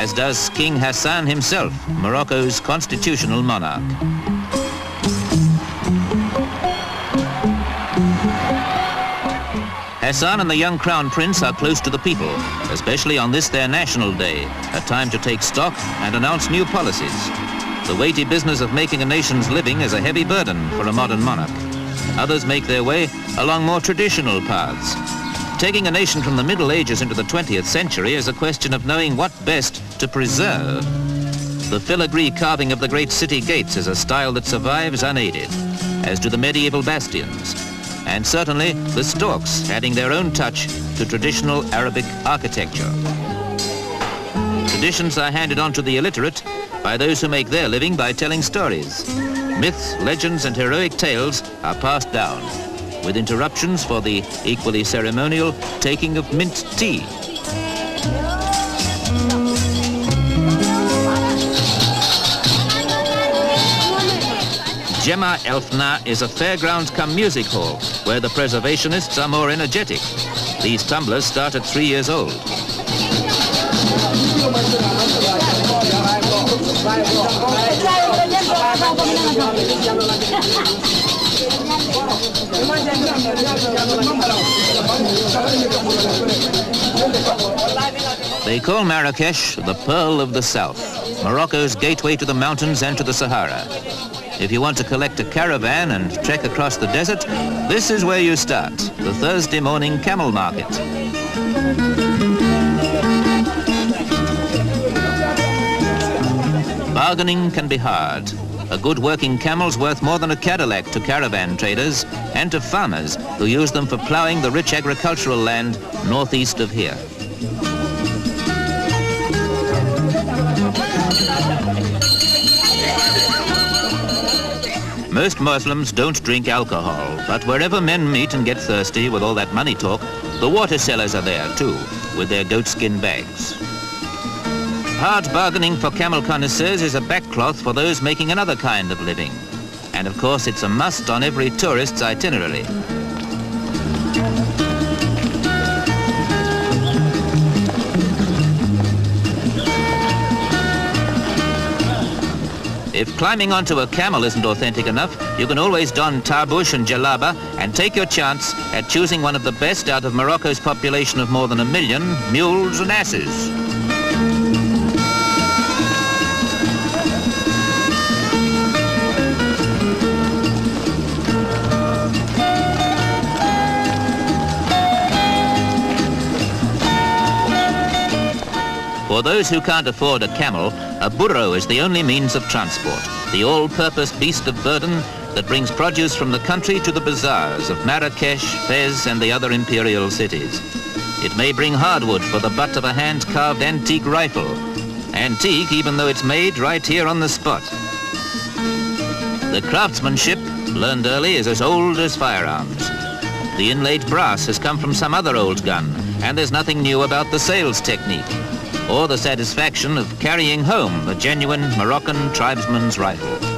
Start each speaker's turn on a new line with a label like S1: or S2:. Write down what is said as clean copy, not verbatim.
S1: as does King Hassan himself, Morocco's constitutional monarch. Hassan and the young crown prince are close to the people, especially on this their national day, a time to take stock and announce new policies. The weighty business of making a nation's living is a heavy burden for a modern monarch. Others make their way along more traditional paths. Taking a nation from the Middle Ages into the 20th century is a question of knowing what best to preserve. The filigree carving of the great city gates is a style that survives unaided, as do the medieval bastions, and certainly the storks adding their own touch to traditional Arabic architecture. Traditions are handed on to the illiterate by those who make their living by telling stories. Myths, legends and heroic tales are passed down, with interruptions for the equally ceremonial taking of mint tea. Gemma Elfna is a fairground cum music hall where the preservationists are more energetic. These tumblers start at 3 years old. They call Marrakesh the Pearl of the South, Morocco's gateway to the mountains and to the Sahara. If you want to collect a caravan and trek across the desert, this is where you start, the Thursday morning camel market. Bargaining can be hard. A good working camel's worth more than a Cadillac to caravan traders and to farmers who use them for ploughing the rich agricultural land northeast of here. Most Muslims don't drink alcohol, but wherever men meet and get thirsty with all that money talk, the water sellers are there too, with their goatskin bags. Hard bargaining for camel connoisseurs is a backcloth for those making another kind of living. And of course it's a must on every tourist's itinerary. If climbing onto a camel isn't authentic enough, you can always don tarbush and jalaba and take your chance at choosing one of the best out of Morocco's population of more than 1 million mules and asses. For those who can't afford a camel, a burro is the only means of transport, the all-purpose beast of burden that brings produce from the country to the bazaars of Marrakesh, Fez and the other imperial cities. It may bring hardwood for the butt of a hand-carved antique rifle. Antique even though it's made right here on the spot. The craftsmanship, learned early, is as old as firearms. The inlaid brass has come from some other old gun, and there's nothing new about the sales technique, or the satisfaction of carrying home a genuine Moroccan tribesman's rifle.